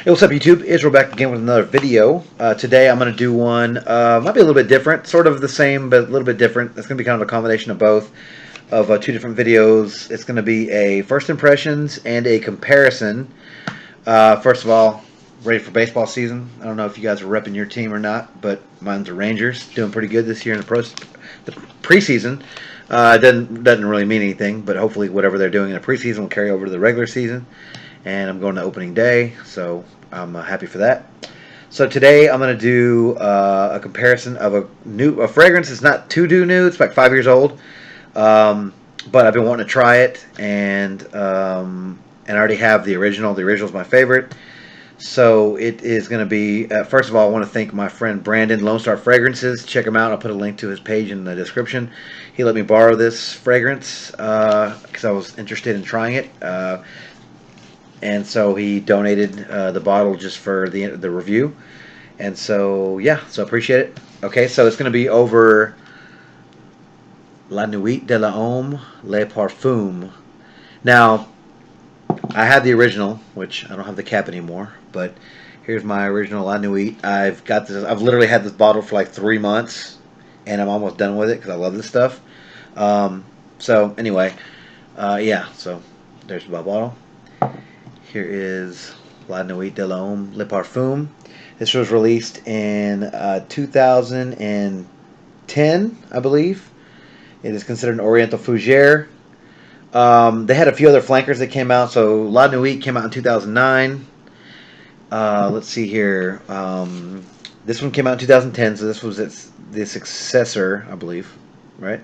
Hey, what's up, YouTube? Israel back again with another video. Today I'm going to do one, might be a little bit different, sort of the same, but a little bit different. It's going to be kind of a combination of both, of two different videos. It's going to be a first impressions and a comparison. First of all, ready for baseball season. I don't know if you guys are repping your team or not, but mine's the Rangers, doing pretty good this year in the preseason. Doesn't really mean anything, but hopefully whatever they're doing in the preseason will carry over to the regular season. And I'm going to opening day, so I'm happy for that. So today I'm going to do a comparison of a fragrance. It's not too new. It's like 5 years old, but I've been wanting to try it, and I already have the original. The original is my favorite. So it is going to be, first of all, I want to thank my friend Brandon, Lone Star Fragrances. Check him out. I'll put a link to his page in the description. He let me borrow this fragrance because I was interested in trying it. And so he donated the bottle just for the review. And so, yeah, so appreciate it. Okay, so it's going to be over LaNuit De L'Homme, Le Parfum. Now, I have the original, which I don't have the cap anymore, but here's my original LaNuit. I've got this. I've literally had this bottle for like 3 months, and I'm almost done with it because I love this stuff. So anyway, yeah. So there's my bottle. Here is LaNuit De L'Homme Le Parfum. This was released in 2010, I believe. It is considered an Oriental Fougere. They had a few other flankers that came out. So LaNuit came out in 2009. Let's see here. This one came out in 2010, so this was the successor, I believe, right?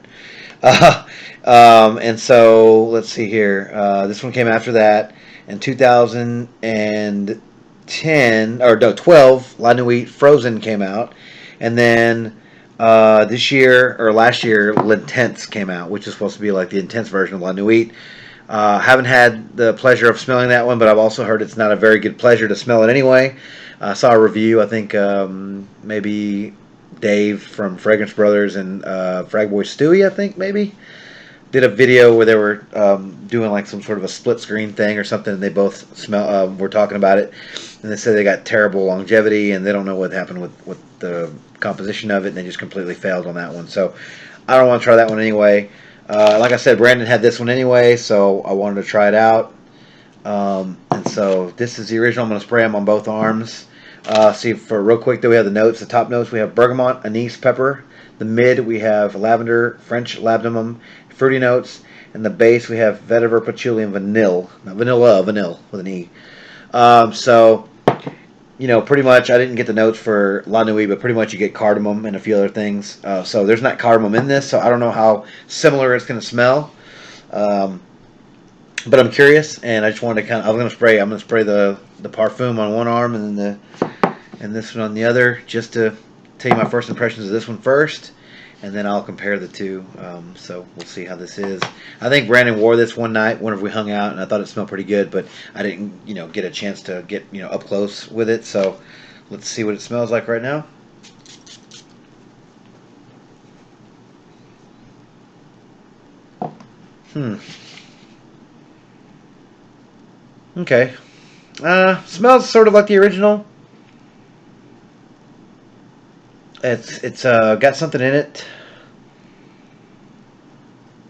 And so let's see here. This one came after that. In 2010 or no 12, LaNuit Frozen came out, and then this year or last year, L'Intense came out, which is supposed to be like the intense version of LaNuit. Haven't had the pleasure of smelling that one, but I've also heard it's not a very good pleasure to smell it anyway. I saw a review. I think maybe Dave from Fragrance Brothers and Fragboy Stewie, I think maybe did a video where they were doing like some sort of a split screen thing or something, and they both were talking about it, and they said they got terrible longevity, and they don't know what happened with the composition of it, and they just completely failed on that one. So I don't want to try that one anyway. Like I said, Brandon had this one anyway, so I wanted to try it out. And so this is the original. I'm going to spray them on both arms. See, for real quick, though, we have the notes. The top notes, we have bergamot, anise, pepper. The mid, we have lavender, French labdanum, fruity notes. And the base, we have vetiver, patchouli, and vanille. Not vanilla with an E. So, you know, pretty much, I didn't get the notes for LaNuit, but pretty much you get cardamom and a few other things. So there's not cardamom in this, so I don't know how similar it's going to smell. But I'm curious, and I just wanted to I'm going to spray the Parfum on one arm and then this one on the other, just to tell you my first impressions of this one first, and then I'll compare the two. So we'll see how this is. I think Brandon wore this one night whenever we hung out, and I thought it smelled pretty good, but I didn't, get a chance to get, up close with it. So let's see what it smells like right now. Okay. Smells sort of like the original. It's got something in it.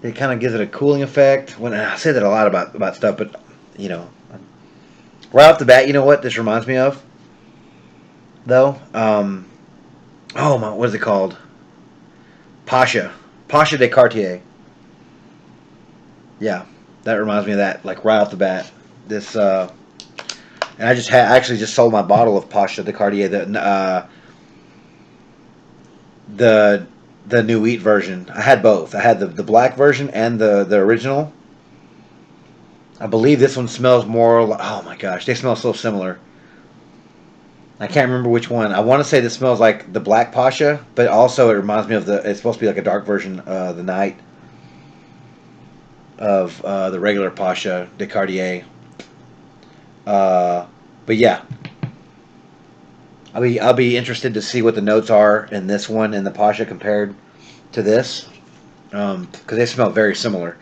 It kind of gives it a cooling effect. When I say that a lot about stuff, but right off the bat, you know what this reminds me of, though. Oh my, what is it called? Pasha de Cartier. Yeah, that reminds me of that. Like right off the bat, this. And I actually just sold my bottle of Pasha de Cartier. The Nuit version. I had both. I had the black version and the original. I believe this one smells more like, oh my gosh, they smell so similar. I can't remember which one. I want to say this smells like the black Pasha, but also it reminds me of it's supposed to be like a dark version of the night of the regular Pasha de Cartier. But yeah, I'll be interested to see what the notes are in this one and the Pasha compared to this, because they smell very similar.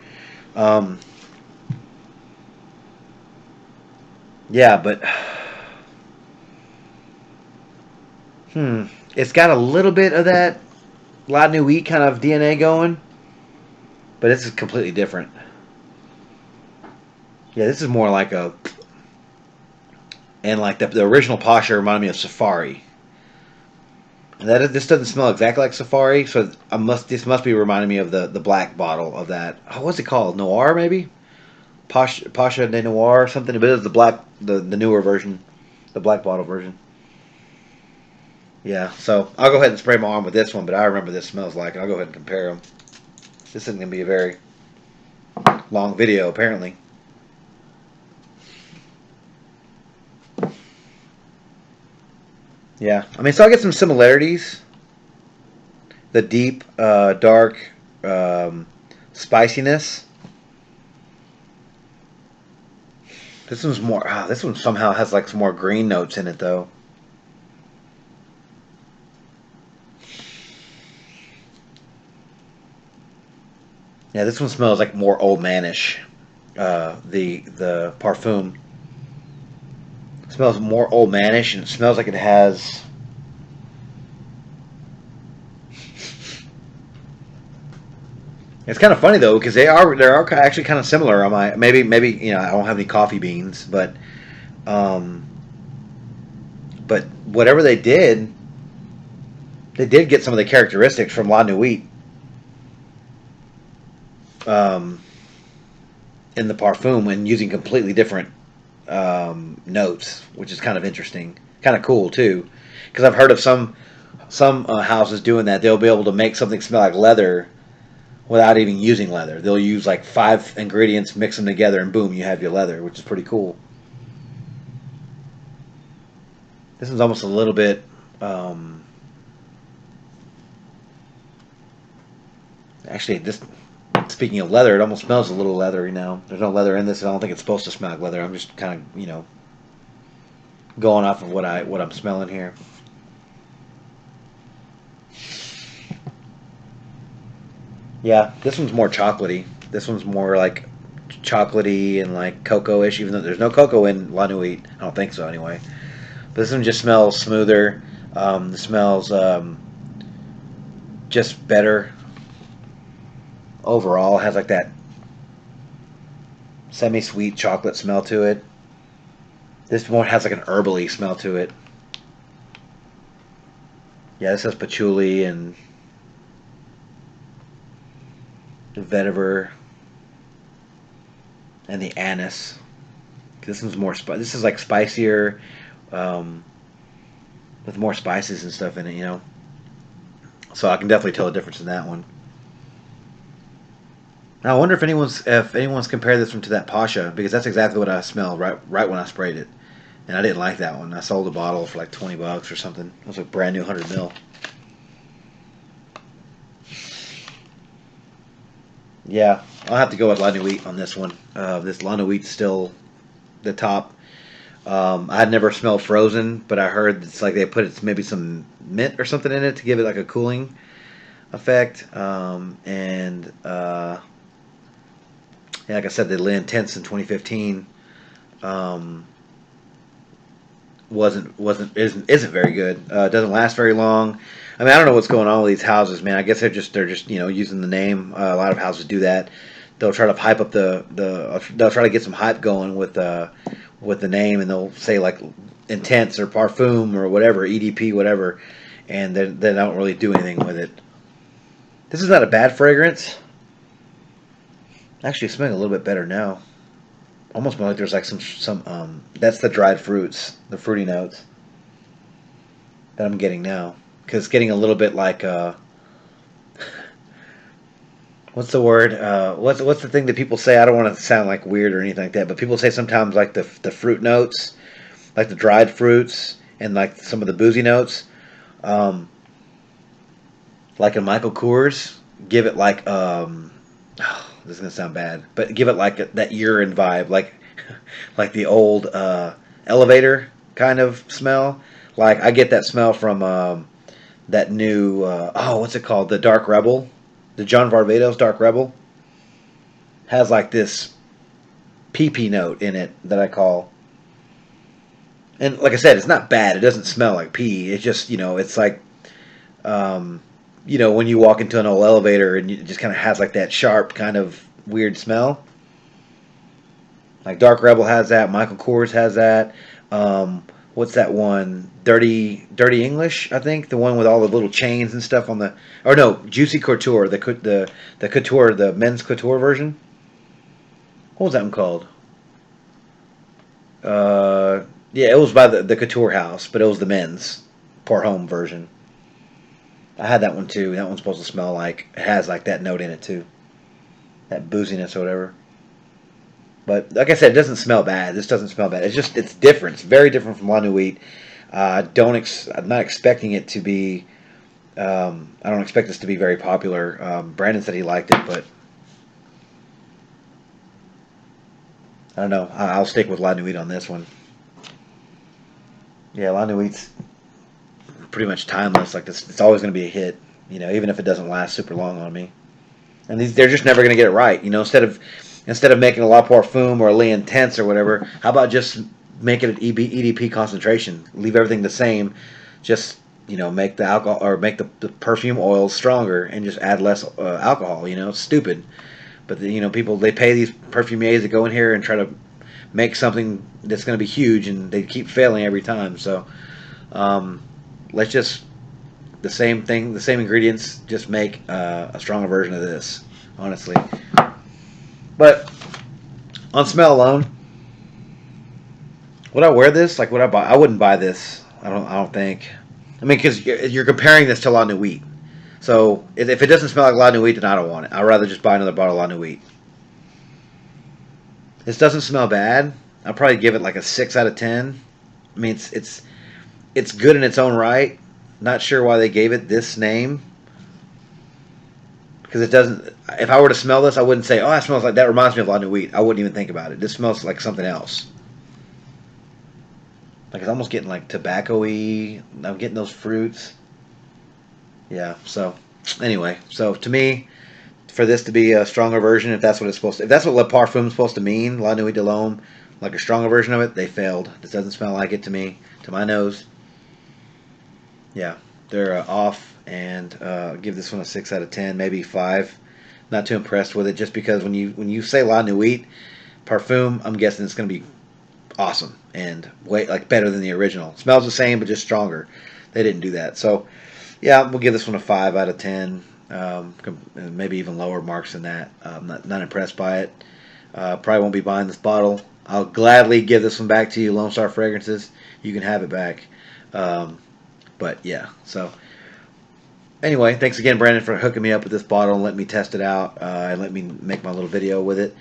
Yeah, but Hmm. It's got a little bit of that La Nuit kind of DNA going, but this is completely different. Yeah, this is more like a, and like the original Pasha reminded me of Safari. And this doesn't smell exactly like Safari, so this must be reminding me of the black bottle of that. Oh, what's it called? Noir maybe? Pasha de Noir or something. But it's the black, the newer version, the black bottle version. Yeah, so I'll go ahead and spray my arm with this one, but I remember this smells like, and I'll go ahead and compare them. This isn't going to be a very long video, apparently. Yeah, I mean, so I get some similarities. The deep, dark spiciness. This one's more. This one somehow has like some more green notes in it, though. Yeah, this one smells like more old manish. The Parfum smells more old manish, and it smells like it has. It's kind of funny though because they are actually kind of similar. On my maybe I don't have any coffee beans, um, but whatever they did get some of the characteristics from La Nuit um, in the Parfum and using completely different notes, which is kind of interesting, kind of cool too. Because I've heard of some houses doing that. They'll be able to make something smell like leather without even using leather. They'll use like 5 ingredients, mix them together, and boom, you have your leather, which is pretty cool. This one's almost a little bit. Um, Actually, this. Speaking of leather, it almost smells a little leathery now. There's no leather in this. And I don't think it's supposed to smell like leather. I'm just kind of going off of what I'm smelling here. Yeah, this one's more chocolatey. This one's more like chocolatey and like cocoa-ish, even though there's no cocoa in La Nuit. I don't think so anyway. But this one just smells smoother. It smells just better overall. It has like that semi-sweet chocolate smell to it. This one has like an herbally smell to it. Yeah, this has patchouli and vetiver and the anise. This one's more This is like spicier, um, with more spices and stuff in it. So I can definitely tell a difference in that one. Now I wonder if anyone's compared this one to that Pasha because that's exactly what I smelled right when I sprayed it, and I didn't like that one. I sold a bottle for like $20 or something. It was a brand new 100 ml. Yeah, I'll have to go with La Nuit on this one. This La Nuit's still the top. I had never smelled frozen, but I heard it's like they put maybe some mint or something in it to give it like a cooling effect. And yeah, like I said, the Intense in 2015 um, isn't very good. It doesn't last very long. I mean, I don't know what's going on with these houses, man. I guess they're just using the name. A lot of houses do that. They'll try to hype up they'll try to get some hype going with the name, and they'll say like Intense or Parfum or whatever, EDP, whatever, and they don't really do anything with it. This is not a bad fragrance. Actually, it's smelling a little bit better now. Almost smell like there's like some that's the dried fruits, the fruity notes that I'm getting now. Because it's getting a little bit like what's the word? What's the thing that people say? I don't want to sound like weird or anything like that, but people say sometimes like the fruit notes, like the dried fruits and like some of the boozy notes, um, like in Michael Coors, give it like this is gonna sound bad, but give it like that urine vibe, like like the old elevator kind of smell. Like I get that smell from that new what's it called? The Dark Rebel, the John Varvatos Dark Rebel has like this PP note in it that I call And like I said, it's not bad. It doesn't smell like pee. It's just, it's like, um, when you walk into an old elevator and it just kind of has like that sharp kind of weird smell. Like Dark Rebel has that. Michael Kors has that. What's that one? Dirty English, I think. The one with all the little chains and stuff on the. Or no, Juicy Couture, the couture, the men's couture version. What was that one called? Yeah, it was by the couture house, but it was the men's Parfum version. I had that one too. That one's supposed to smell like it has like that note in it too, that booziness or whatever. But like I said, it doesn't smell bad. This doesn't smell bad. It's different. It's very different from LaNuit. I'm not expecting it to be. I don't expect this to be very popular. Brandon said he liked it, but I don't know. I'll stick with LaNuit on this one. Yeah, LaNuit's pretty much timeless. Like this, it's always going to be a hit. Even if it doesn't last super long on me. And they're just never going to get it right. Instead of making a La Parfum or a Le Intense or whatever, how about just make it an EDP concentration? Leave everything the same. Just make the alcohol or make the perfume oils stronger and just add less alcohol. It's stupid. But people they pay these perfumiers to go in here and try to make something that's going to be huge, and they keep failing every time. So um, let's just the same thing, the same ingredients, just make a stronger version of this. Honestly, but on smell alone, would I wear this? Like, would I buy? I wouldn't buy this. I don't. I don't think. I mean, because you're comparing this to La Nuit. So if it doesn't smell like La Nuit, then I don't want it. I'd rather just buy another bottle of La Nuit. This doesn't smell bad. I'll probably give it like a 6 out of 10. I mean, it's good in its own right. Not sure why they gave it this name because it doesn't. If I were to smell this, I wouldn't say, "Oh, that smells like that." Reminds me of La Nuit. I wouldn't even think about it. This smells like something else. Like it's almost getting like tobacco-y. I'm getting those fruits. Yeah. So anyway, so to me, for this to be a stronger version, if that's what it's supposed to, if that's what Le Parfum is supposed to mean, La Nuit De L'Homme, like a stronger version of it, they failed. This doesn't smell like it to me, to my nose. Yeah, they're off, and give this one a 6 out of 10, maybe 5. Not too impressed with it, just because when you say La Nuit Parfum, I'm guessing it's going to be awesome and way like better than the original. Smells the same, but just stronger. They didn't do that, so yeah, we'll give this one a 5 out of 10. Maybe even lower marks than that. I'm not impressed by it. Probably won't be buying this bottle. I'll gladly give this one back to you, Lone Star Fragrances. You can have it back. Um, but yeah, so anyway, thanks again, Brandon, for hooking me up with this bottle and letting me test it out and let me make my little video with it.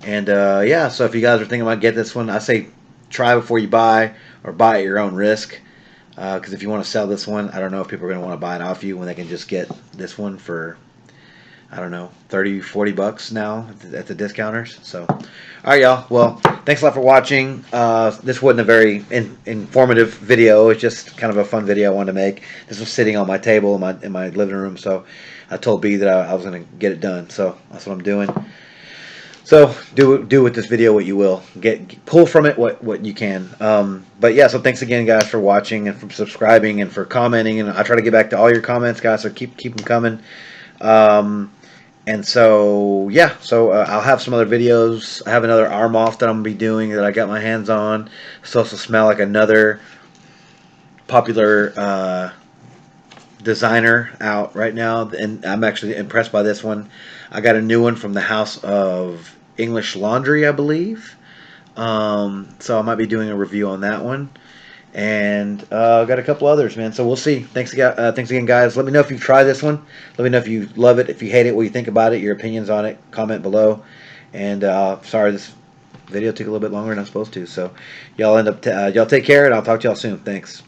And yeah, so if you guys are thinking about getting this one, I say try before you buy or buy at your own risk. Because if you want to sell this one, I don't know if people are going to want to buy it off you when they can just get this one for, I don't know, 30, 40 bucks now at the discounters. So, all right, y'all. Well, thanks a lot for watching. This wasn't a very informative video. It's just kind of a fun video I wanted to make. This was sitting on my table in my living room, so I told B that I was going to get it done. So that's what I'm doing. So do with this video what you will. Pull from it what you can. But yeah, so thanks again, guys, for watching and for subscribing and for commenting. And I try to get back to all your comments, guys. So keep them coming. And so yeah, so I'll have some other videos. I have another arm off that I'm gonna be doing that I got my hands on. It's supposed to smell like another popular designer out right now, and I'm actually impressed by this one. I got a new one from the House of English Laundry, I believe. So I might be doing a review on that one, and got a couple others, man. So we'll see. Thanks again, guys. Let me know if you've tried this one. Let me know if you love it, if you hate it, what you think about it, your opinions on it. Comment below. And sorry, this video took a little bit longer than I'm supposed to. So y'all y'all take care, and I'll talk to y'all soon. Thanks.